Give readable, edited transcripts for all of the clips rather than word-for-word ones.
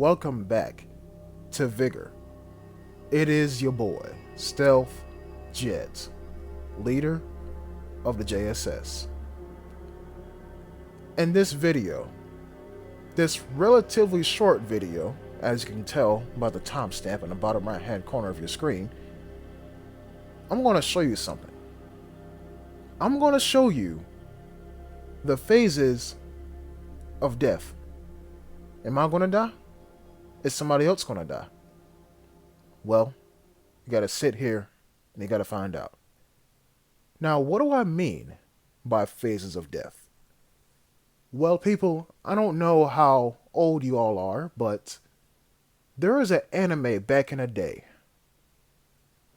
welcome back to Vigor. It is your boy, Stealth Jet, leader of the JSS. In this video, this relatively short video, as you can tell by the timestamp in the bottom right hand corner of your screen, I'm going to show you something. I'm going to show you the phases of death. Am I going to die? Is somebody else going to die? Well, you got to sit here and you got to find out. Now, what do I mean by phases of death? Well, people, I don't know how old you all are, but there was an anime back in the day.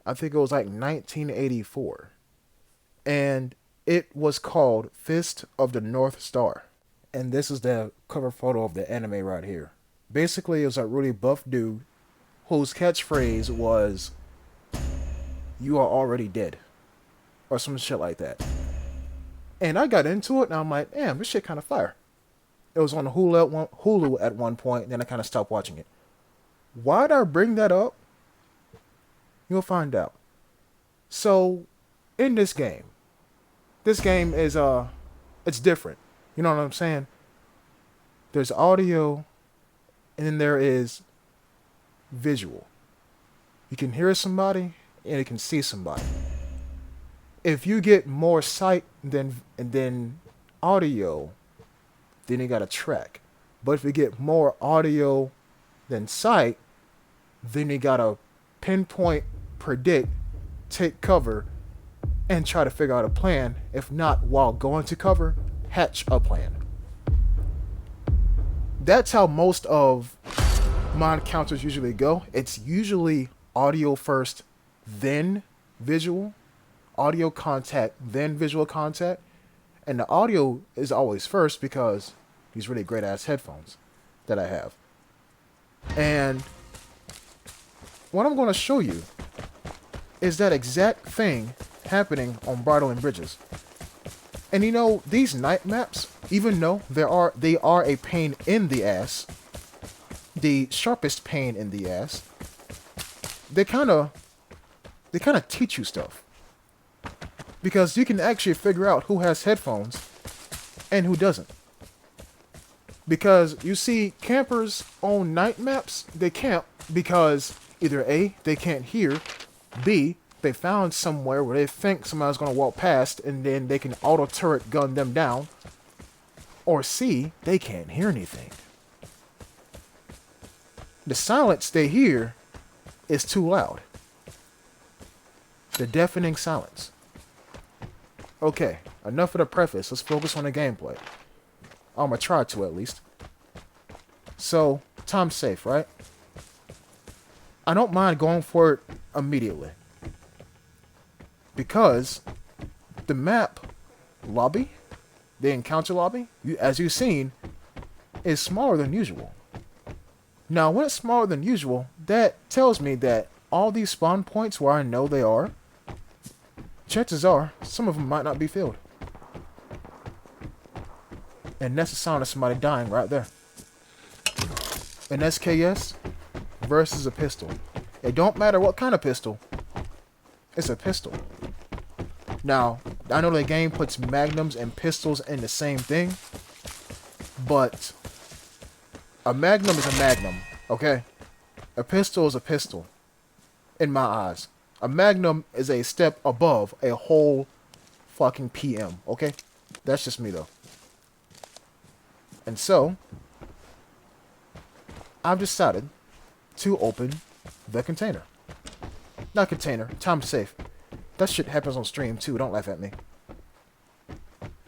I think it was like 1984. And it was called Fist of the North Star. And this is the cover photo of the anime right here. Basically, it was a really buff dude whose catchphrase was, "You are already dead," or some shit like that. And I got into it, and I'm like, damn, this shit kind of fire. It was on Hulu at one point, and then I kind of stopped watching it. Why'd I bring that up? You'll find out. So, in this game is, it's different. You know what I'm saying? There's audio, and then there is visual. You can hear somebody, and you can see somebody. If you get more sight than audio, then you got a track. But if you get more audio than sight, then you gotta pinpoint, predict, take cover, and try to figure out a plan. If not, while going to cover, hatch a plan. That's how most of my encounters usually go. It's usually audio first, then visual. Audio contact, then visual contact. And the audio is always first because these really great ass headphones that I have. And what I'm going to show you is that exact thing happening on Brodalen bridges. And you know, these night maps, even though they are a pain in the ass, the sharpest pain in the ass, they kind of teach you stuff. Because you can actually figure out who has headphones and who doesn't. Because you see, campers on night maps, they camp because either A, they can't hear, B, they found somewhere where they think somebody's going to walk past and then they can auto turret gun them down, or C, they can't hear anything. The silence they hear is too loud. The deafening silence. Okay, enough of the preface. Let's focus on the gameplay. I'm gonna try to, at least. So, time's safe, right? I don't mind going for it immediately. Because the map lobby, the encounter lobby, as you've seen, is smaller than usual. Now, when it's smaller than usual, that tells me that all these spawn points where I know they are, chances are, some of them might not be filled. And that's the sound of somebody dying right there. An SKS versus a pistol. It don't matter what kind of pistol. It's a pistol. Now, I know the game puts magnums and pistols in the same thing. But a magnum is a magnum, okay? A pistol is a pistol. In my eyes. A magnum is a step above a whole fucking PM, okay? That's just me, though. And so, I've decided to open the container. Not container, time safe. That shit happens on stream, too. Don't laugh at me.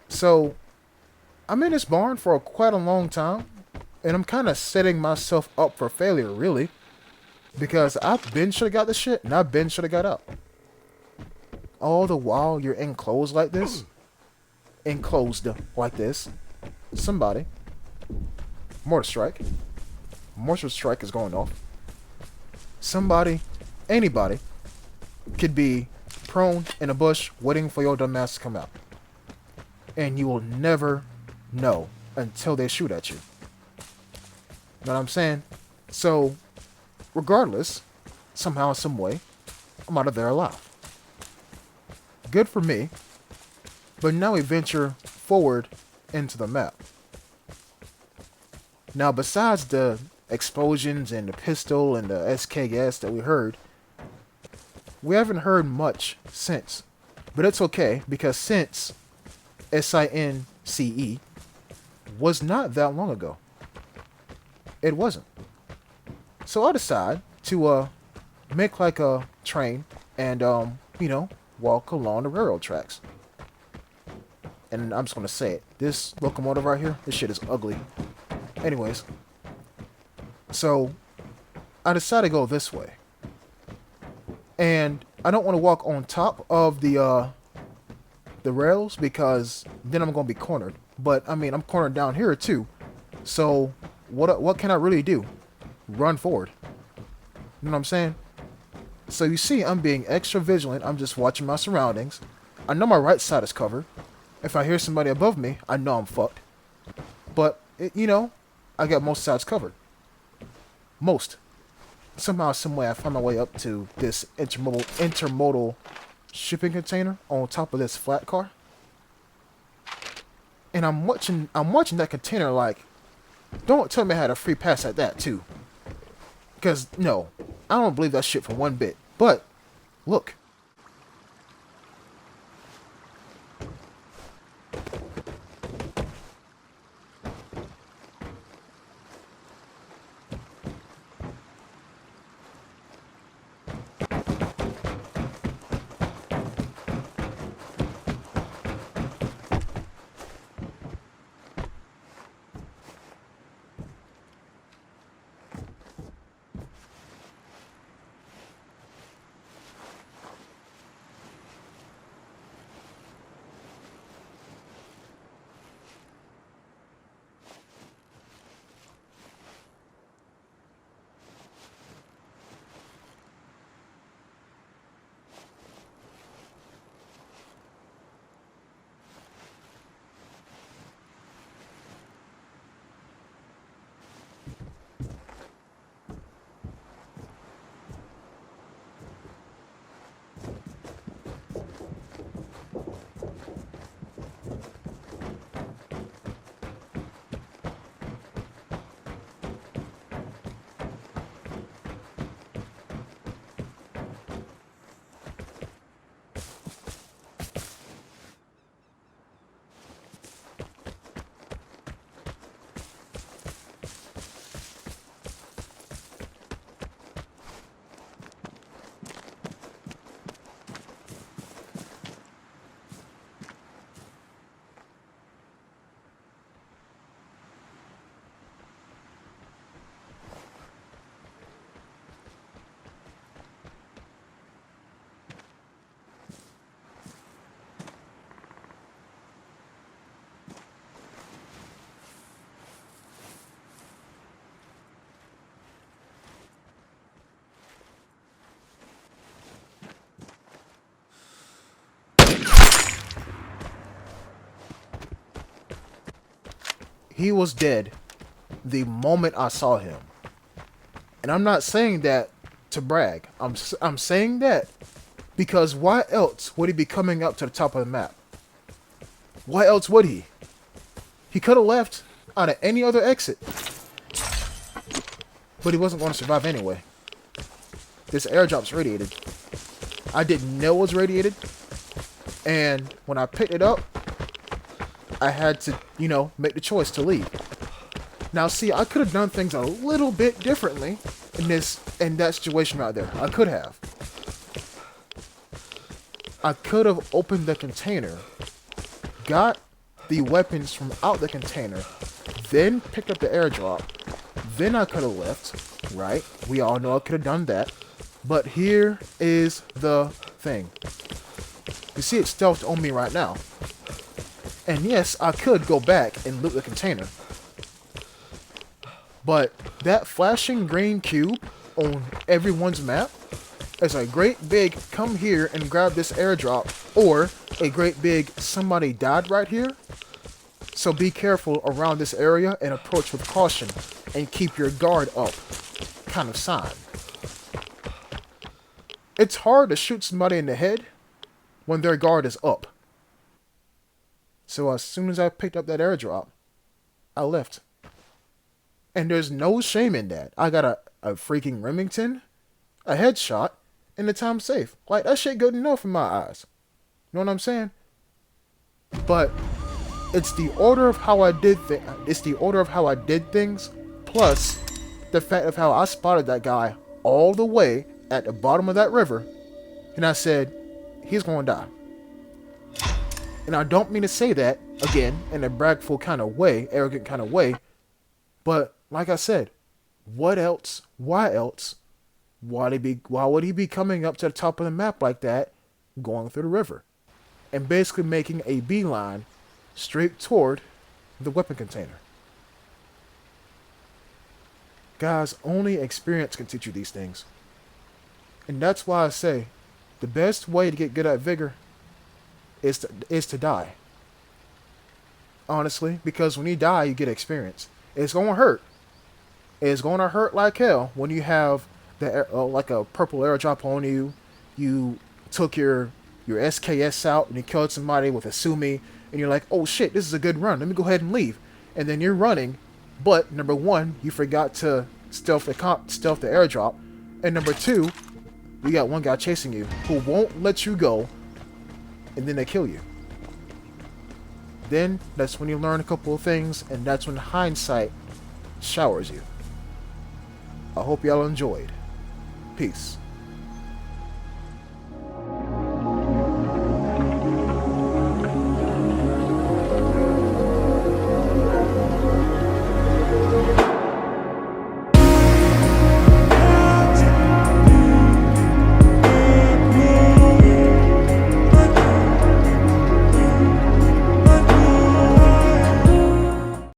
So, I'm in this barn for quite a long time, and I'm kind of setting myself up for failure, really. Because I've been should have got the shit, and I've been should have got out. All the while you're enclosed like this, somebody, mortar strike is going off. Somebody, anybody, could be prone in a bush waiting for your dumb ass to come out. And you will never know until they shoot at you. Know what I'm saying? So, regardless, somehow, some way, I'm out of there alive. Good for me. But now we venture forward into the map. Now, besides the explosions and the pistol and the SKS that we heard, we haven't heard much since. But it's okay, because since SINCE was not that long ago. It wasn't. So I decide to make like a train and walk along the railroad tracks. And I'm just gonna say it. This locomotive right here, this shit is ugly. Anyways, so I decided to go this way. And I don't want to walk on top of the rails, because then I'm gonna be cornered. But I mean, I'm cornered down here too. So what can I really do? Run forward. You know what I'm saying? So you see, I'm being extra vigilant. I'm just watching my surroundings. I know my right side is covered. If I hear somebody above me, I know I'm fucked. But I got most sides covered. Most. Somehow, some way, I found my way up to this intermodal shipping container on top of this flat car. And I'm watching that container like, don't tell me I had a free pass at that too. Because no, I don't believe that shit for one bit. But look. He was dead the moment I saw him. And I'm not saying that to brag. I'm saying that because why else would he be coming up to the top of the map? Why else would he? He could have left out of any other exit. But he wasn't going to survive anyway. This airdrop's radiated. I didn't know it was radiated. And when I picked it up, I had to, make the choice to leave. Now, see, I could have done things a little bit differently in that situation right there. I could have. I could have opened the container, got the weapons from out the container, then picked up the airdrop. Then I could have left, right? We all know I could have done that. But here is the thing. You see, it's stealthed on me right now. And yes, I could go back and loot the container. But that flashing green cube on everyone's map is a great big come here and grab this airdrop, or a great big somebody died right here. So be careful around this area and approach with caution and keep your guard up. kind of sign. It's hard to shoot somebody in the head when their guard is up. So as soon as I picked up that airdrop, I left. And there's no shame in that. I got a freaking Remington, a headshot, and the time safe. Like, that shit good enough in my eyes. You know what I'm saying? But it's the order of how I did things, plus the fact of how I spotted that guy all the way at the bottom of that river, and I said, he's going to die. And I don't mean to say that, again, in a bragful kind of way, arrogant kind of way, but like I said, what else? Why else? Why would he be coming up to the top of the map like that, going through the river, and basically making a beeline straight toward the weapon container? Guys, only experience can teach you these things. And that's why I say, the best way to get good at Vigor is to die. Honestly, because when you die, you get experience. It's going to hurt. It's going to hurt like hell when you have like a purple airdrop on you. You took your SKS out and you killed somebody with a Sumi, and you're like, oh shit, this is a good run. Let me go ahead and leave. And then you're running, but number one, you forgot to stealth the airdrop, and number two, you got one guy chasing you who won't let you go, and then they kill you. Then that's when you learn a couple of things, and that's when hindsight showers you. I hope y'all enjoyed. Peace.